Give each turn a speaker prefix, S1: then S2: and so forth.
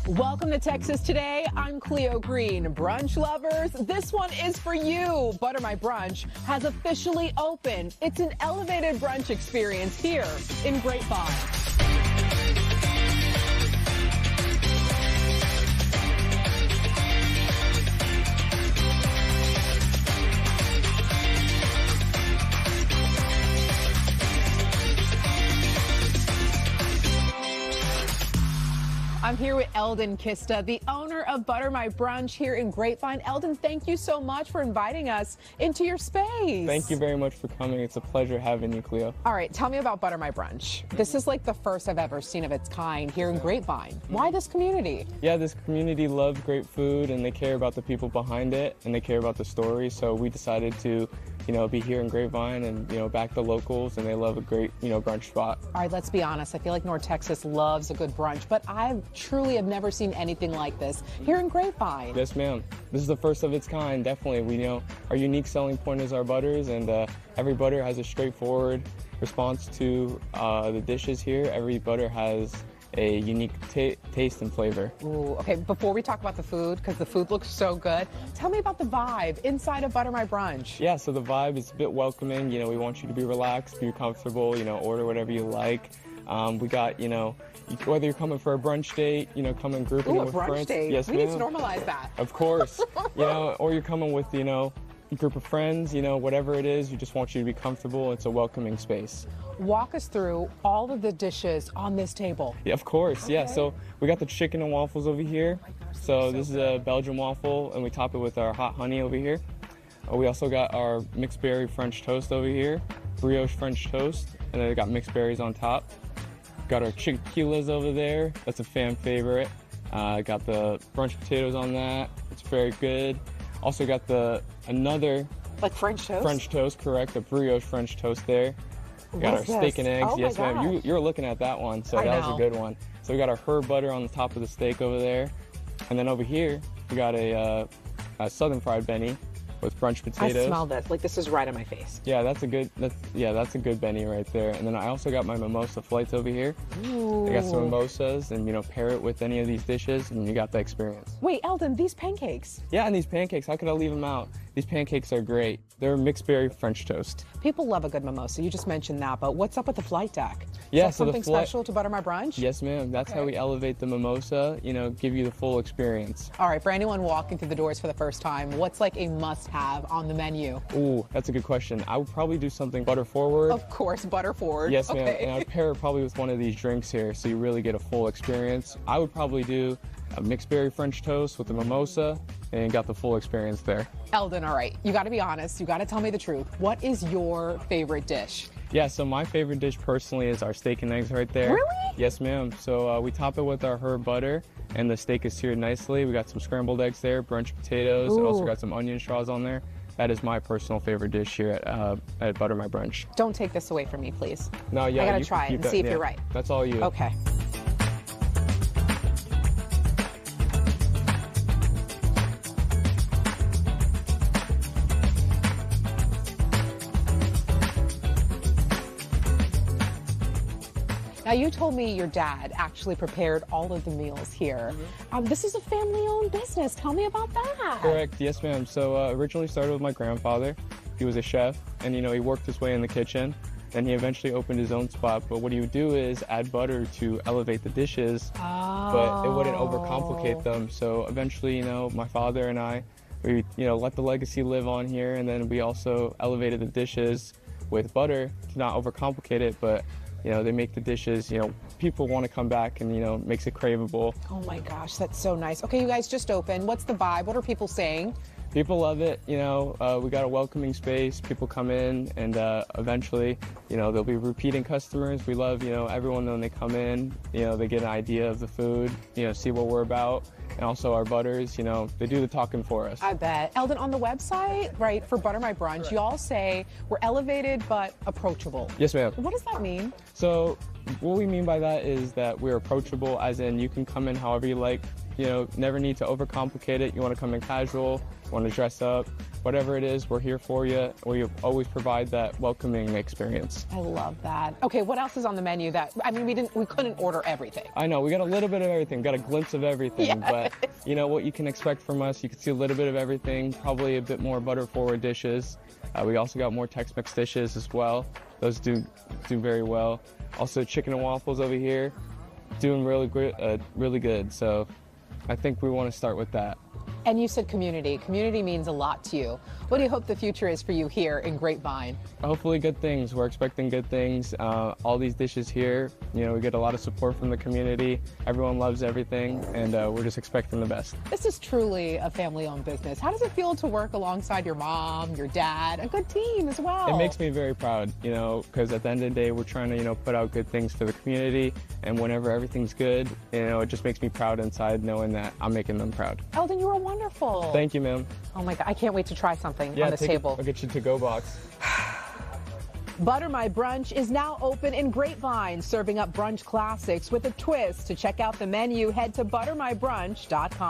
S1: Welcome to Texas Today. I'm Cleo Green. Brunch lovers, this one is for you. Butter My Brunch has officially opened. It's an elevated brunch experience here in Grapevine. I'm here with Eldon Kista, the owner of Butter My Brunch here in Grapevine. Eldon, thank you so much for inviting us into your space.
S2: Thank you very much for coming. It's a pleasure having you, Cleo.
S1: All right, tell me about Butter My Brunch. This is like the first I've ever seen of its kind here in Grapevine. Why this community?
S2: Yeah, this community loves great food and they care about the people behind it and they care about the story. So we decided to, be here in Grapevine and, back the locals, and they love a great, brunch spot.
S1: All right, let's be honest. I feel like North Texas loves a good brunch, but I truly have never seen anything like this here in Grapevine.
S2: Yes, ma'am. This is the first of its kind, definitely. We know our unique selling point is our butters, and every butter has a straightforward response to the dishes here. Every butter has a unique taste and flavor.
S1: Ooh, okay, before we talk about the food, because the food looks so good, tell me about the vibe inside of Butter My Brunch.
S2: Yeah, so the vibe is a bit welcoming. We want you to be relaxed, be comfortable, order whatever you like. We got, whether you're coming for a brunch date, come and group with
S1: brunch
S2: friends.
S1: Date.
S2: Yes,
S1: we need to normalize that.
S2: Of course. Or you're coming with, a group of friends, whatever it is, we just want you to be comfortable. It's a welcoming space.
S1: Walk us through all of the dishes on this table.
S2: Yeah, of course.
S1: Okay.
S2: Yeah, so we got the chicken and waffles over here.
S1: Oh my gosh,
S2: so this is a Belgian waffle, and we top it with our hot honey over here. We also got our mixed berry French toast over here, brioche French toast, and then we got mixed berries on top. Got our chilaquiles over there. That's a fan favorite. Got the brunch potatoes on that. It's very good. Also got another
S1: like French toast?
S2: French toast, correct. The brioche French toast there. We got our steak and eggs.
S1: Oh
S2: yes, ma'am. You're looking at that one, so that was a good one. So we got our herb butter on the top of the steak over there. And then over here, we got a southern fried Benny with brunch potatoes.
S1: I smell this. Like this is right on my face.
S2: Yeah, that's a good Benny right there. And then I also got my mimosa flights over here.
S1: Ooh.
S2: I got some mimosas and pair it with any of these dishes and you got the experience.
S1: Wait, Eldon, these pancakes.
S2: Yeah, and these pancakes, how could I leave them out? These pancakes are great. They're mixed berry French toast.
S1: People love a good mimosa. You just mentioned that, but what's up with the flight deck?
S2: Yeah,
S1: is that something special to Butter My Brunch?
S2: Yes, ma'am. That's how we elevate the mimosa, give you the full experience.
S1: All right, for anyone walking through the doors for the first time, what's like a must-have on the menu?
S2: Ooh, that's a good question. I would probably do something butter forward.
S1: Of course, butter forward.
S2: Yes, ma'am. And I'd pair it probably with one of these drinks here so you really get a full experience. I would probably do a mixed berry French toast with a mimosa and got the full experience there.
S1: Eldon, all right, you got to be honest. You got to tell me the truth. What is your favorite dish?
S2: Yeah, so my favorite dish personally is our steak and eggs right there.
S1: Really?
S2: Yes, ma'am. So we top it with our herb butter, and the steak is seared nicely. We got some scrambled eggs there, brunch potatoes, and also got some onion straws on there. That is my personal favorite dish here at Butter My Brunch.
S1: Don't take this away from me, please.
S2: No, yeah,
S1: I got to try it and see if you're right.
S2: That's all you.
S1: Okay. Now, you told me your dad actually prepared all of the meals here. This is a family-owned business. Tell me about that.
S2: Correct. Yes, ma'am. So originally started with my grandfather. He was a chef, and he worked his way in the kitchen. Then he eventually opened his own spot. But what he would do is add butter to elevate the dishes, but it wouldn't overcomplicate them. So eventually, my father and I, we let the legacy live on here, and then we also elevated the dishes with butter to not overcomplicate it, but they make the dishes, people want to come back and, makes it craveable.
S1: Oh my gosh, that's so nice. Okay, you guys just opened. What's the vibe? What are people saying?
S2: People love it. We got a welcoming space. People come in and eventually, they'll be repeating customers. We love, everyone when they come in, they get an idea of the food, see what we're about. And also our butters, they do the talking for us.
S1: I bet. Eldon, on the website, right, for Butter My Brunch, you all say we're elevated but approachable.
S2: Yes, ma'am.
S1: What does that mean?
S2: So What we mean by that is that we're approachable, as in you can come in however you like. You know, never need to overcomplicate it. You want to come in casual, want to dress up, whatever it is, we're here for you. We always provide that welcoming experience.
S1: I love that. Okay, what else is on the menu that, I mean, we couldn't order everything.
S2: I know, we got a little bit of everything, got a glimpse of everything,
S1: Yes.
S2: but you know what you can expect from us. You can see a little bit of everything, probably a bit more butter-forward dishes. We also got more Tex-Mex dishes as well. Those do very well. Also, chicken and waffles over here, doing really good. So I think we want to start with that.
S1: And you said community. Community means a lot to you. What do you hope the future is for you here in Grapevine?
S2: Hopefully good things. We're expecting good things. All these dishes here, you know, we get a lot of support from the community. Everyone loves everything, and we're just expecting the best.
S1: This is truly a family-owned business. How does it feel to work alongside your mom, your dad, a good team as well?
S2: It makes me very proud, you know, because at the end of the day, we're trying to, you know, put out good things for the community, and whenever everything's good, you know, it just makes me proud inside knowing that I'm making them proud.
S1: Eldon, you were wonderful.
S2: Thank you, ma'am.
S1: Oh my God, I can't wait to try something
S2: Yeah,
S1: on this table.
S2: I'll get you a to-go box.
S1: Butter My Brunch is now open in Grapevine, serving up brunch classics with a twist. To check out the menu, head to buttermybrunch.com.